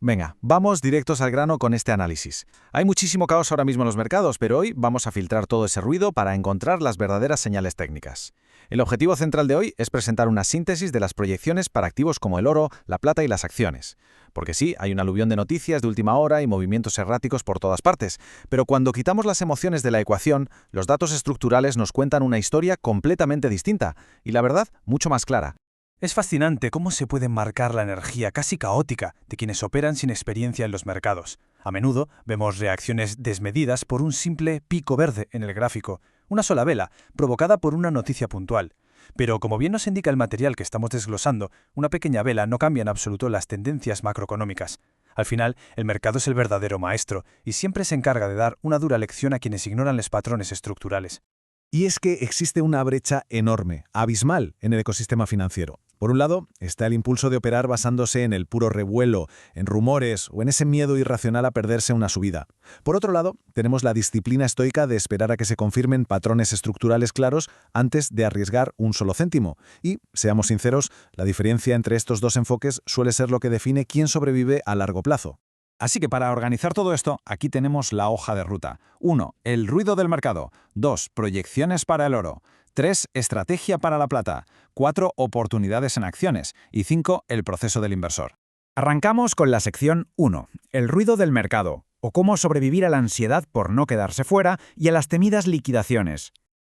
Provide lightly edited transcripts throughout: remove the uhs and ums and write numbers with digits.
Venga, vamos directos al grano con este análisis. Hay muchísimo caos ahora mismo en los mercados, pero hoy vamos a filtrar todo ese ruido para encontrar las verdaderas señales técnicas. El objetivo central de hoy es presentar una síntesis de las proyecciones para activos como el oro, la plata y las acciones. Porque sí, hay un aluvión de noticias de última hora y movimientos erráticos por todas partes, pero cuando quitamos las emociones de la ecuación, los datos estructurales nos cuentan una historia completamente distinta y, la verdad, mucho más clara. Es fascinante cómo se puede marcar la energía casi caótica de quienes operan sin experiencia en los mercados. A menudo vemos reacciones desmedidas por un simple pico verde en el gráfico, una sola vela, provocada por una noticia puntual. Pero como bien nos indica el material que estamos desglosando, una pequeña vela no cambia en absoluto las tendencias macroeconómicas. Al final, el mercado es el verdadero maestro y siempre se encarga de dar una dura lección a quienes ignoran los patrones estructurales. Y es que existe una brecha enorme, abismal, en el ecosistema financiero. Por un lado, está el impulso de operar basándose en el puro revuelo, en rumores o en ese miedo irracional a perderse una subida. Por otro lado, tenemos la disciplina estoica de esperar a que se confirmen patrones estructurales claros antes de arriesgar un solo céntimo. Y, seamos sinceros, la diferencia entre estos dos enfoques suele ser lo que define quién sobrevive a largo plazo. Así que para organizar todo esto, aquí tenemos la hoja de ruta. 1. El ruido del mercado. 2. Proyecciones para el oro. 3. Estrategia para la plata. 4. Oportunidades en acciones. Y 5. El proceso del inversor. Arrancamos con la sección 1. El ruido del mercado, o cómo sobrevivir a la ansiedad por no quedarse fuera y a las temidas liquidaciones.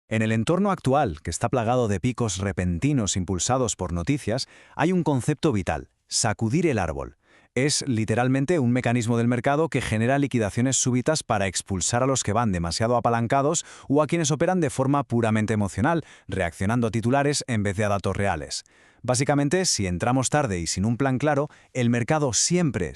En el entorno actual, que está plagado de picos repentinos impulsados por noticias, hay un concepto vital: sacudir el árbol. Es literalmente un mecanismo del mercado que genera liquidaciones súbitas para expulsar a los que van demasiado apalancados o a quienes operan de forma puramente emocional, reaccionando a titulares en vez de a datos reales. Básicamente, si entramos tarde y sin un plan claro, el mercado siempre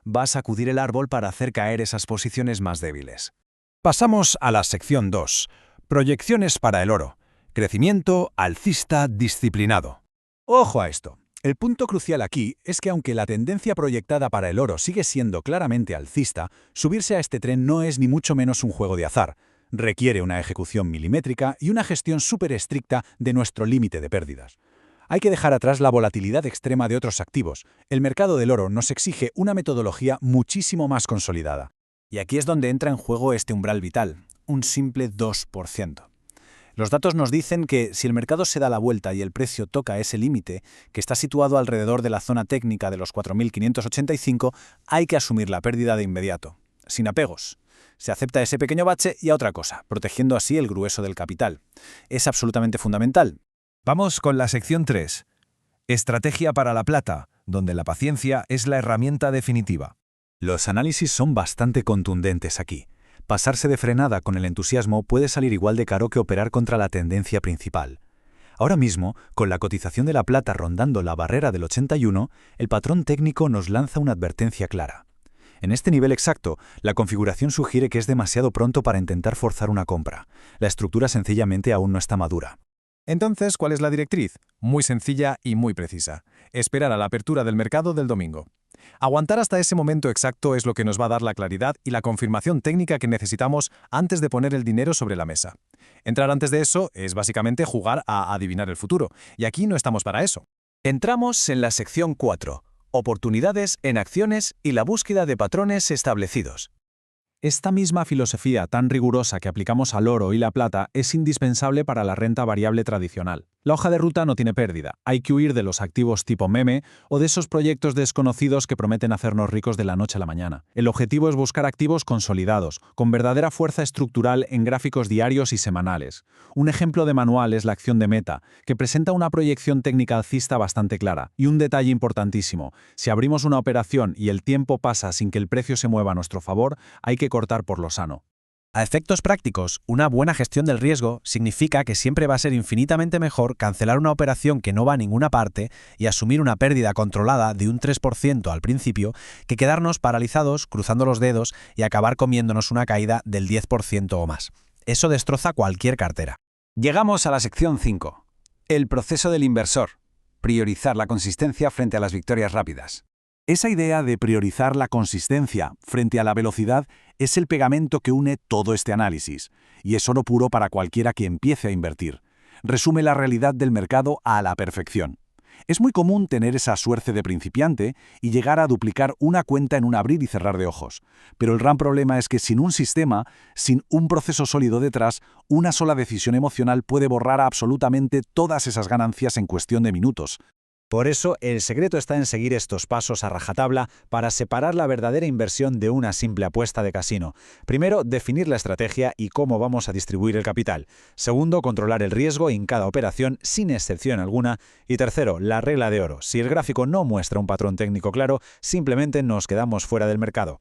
va a sacudir el árbol para hacer caer esas posiciones más débiles. Pasamos a la sección 2. Proyecciones para el oro. Crecimiento alcista disciplinado. Ojo a esto. El punto crucial aquí es que aunque la tendencia proyectada para el oro sigue siendo claramente alcista, subirse a este tren no es ni mucho menos un juego de azar. Requiere una ejecución milimétrica y una gestión súper estricta de nuestro límite de pérdidas. Hay que dejar atrás la volatilidad extrema de otros activos. El mercado del oro nos exige una metodología muchísimo más consolidada. Y aquí es donde entra en juego este umbral vital, un simple 2%. Los datos nos dicen que si el mercado se da la vuelta y el precio toca ese límite, que está situado alrededor de la zona técnica de los 4.585, hay que asumir la pérdida de inmediato, sin apegos. Se acepta ese pequeño bache y a otra cosa, protegiendo así el grueso del capital. Es absolutamente fundamental. Vamos con la sección 3. Estrategia para la plata, donde la paciencia es la herramienta definitiva. Los análisis son bastante contundentes aquí. Pasarse de frenada con el entusiasmo puede salir igual de caro que operar contra la tendencia principal. Ahora mismo, con la cotización de la plata rondando la barrera del 81, el patrón técnico nos lanza una advertencia clara. En este nivel exacto, la configuración sugiere que es demasiado pronto para intentar forzar una compra. La estructura sencillamente aún no está madura. Entonces, ¿cuál es la directriz? Muy sencilla y muy precisa. Esperar a la apertura del mercado del domingo. Aguantar hasta ese momento exacto es lo que nos va a dar la claridad y la confirmación técnica que necesitamos antes de poner el dinero sobre la mesa. Entrar antes de eso es básicamente jugar a adivinar el futuro, y aquí no estamos para eso. Entramos en la sección 4, oportunidades en acciones y la búsqueda de patrones establecidos. Esta misma filosofía tan rigurosa que aplicamos al oro y la plata es indispensable para la renta variable tradicional. La hoja de ruta no tiene pérdida. Hay que huir de los activos tipo meme o de esos proyectos desconocidos que prometen hacernos ricos de la noche a la mañana. El objetivo es buscar activos consolidados, con verdadera fuerza estructural en gráficos diarios y semanales. Un ejemplo de manual es la acción de Meta, que presenta una proyección técnica alcista bastante clara. Y un detalle importantísimo: si abrimos una operación y el tiempo pasa sin que el precio se mueva a nuestro favor, hay que cortar por lo sano. A efectos prácticos, una buena gestión del riesgo significa que siempre va a ser infinitamente mejor cancelar una operación que no va a ninguna parte y asumir una pérdida controlada de un 3% al principio que quedarnos paralizados, cruzando los dedos y acabar comiéndonos una caída del 10% o más. Eso destroza cualquier cartera. Llegamos a la sección 5. El proceso del inversor. Priorizar la consistencia frente a las victorias rápidas. Esa idea de priorizar la consistencia frente a la velocidad es el pegamento que une todo este análisis, y es oro puro para cualquiera que empiece a invertir. Resume la realidad del mercado a la perfección. Es muy común tener esa suerte de principiante y llegar a duplicar una cuenta en un abrir y cerrar de ojos. Pero el gran problema es que sin un sistema, sin un proceso sólido detrás, una sola decisión emocional puede borrar absolutamente todas esas ganancias en cuestión de minutos. Por eso, el secreto está en seguir estos pasos a rajatabla para separar la verdadera inversión de una simple apuesta de casino. Primero, definir la estrategia y cómo vamos a distribuir el capital. Segundo, controlar el riesgo en cada operación sin excepción alguna. Y tercero, la regla de oro. Si el gráfico no muestra un patrón técnico claro, simplemente nos quedamos fuera del mercado.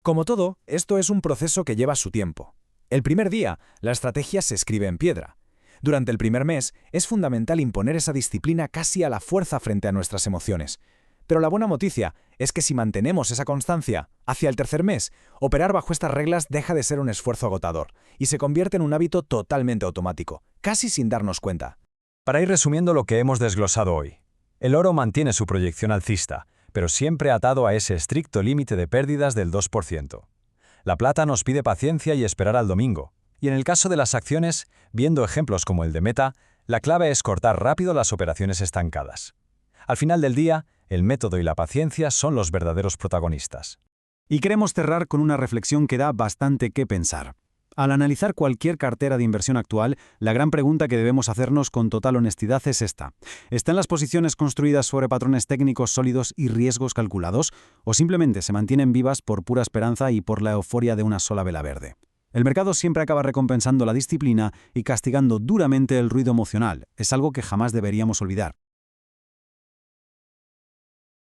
Como todo, esto es un proceso que lleva su tiempo. El primer día, la estrategia se escribe en piedra. Durante el primer mes, es fundamental imponer esa disciplina casi a la fuerza frente a nuestras emociones. Pero la buena noticia es que si mantenemos esa constancia, hacia el tercer mes, operar bajo estas reglas deja de ser un esfuerzo agotador y se convierte en un hábito totalmente automático, casi sin darnos cuenta. Para ir resumiendo lo que hemos desglosado hoy, el oro mantiene su proyección alcista, pero siempre atado a ese estricto límite de pérdidas del 2%. La plata nos pide paciencia y esperar al domingo. Y en el caso de las acciones, viendo ejemplos como el de Meta, la clave es cortar rápido las operaciones estancadas. Al final del día, el método y la paciencia son los verdaderos protagonistas. Y queremos cerrar con una reflexión que da bastante que pensar. Al analizar cualquier cartera de inversión actual, la gran pregunta que debemos hacernos con total honestidad es esta. ¿Están las posiciones construidas sobre patrones técnicos sólidos y riesgos calculados? ¿O simplemente se mantienen vivas por pura esperanza y por la euforia de una sola vela verde? El mercado siempre acaba recompensando la disciplina y castigando duramente el ruido emocional. Es algo que jamás deberíamos olvidar.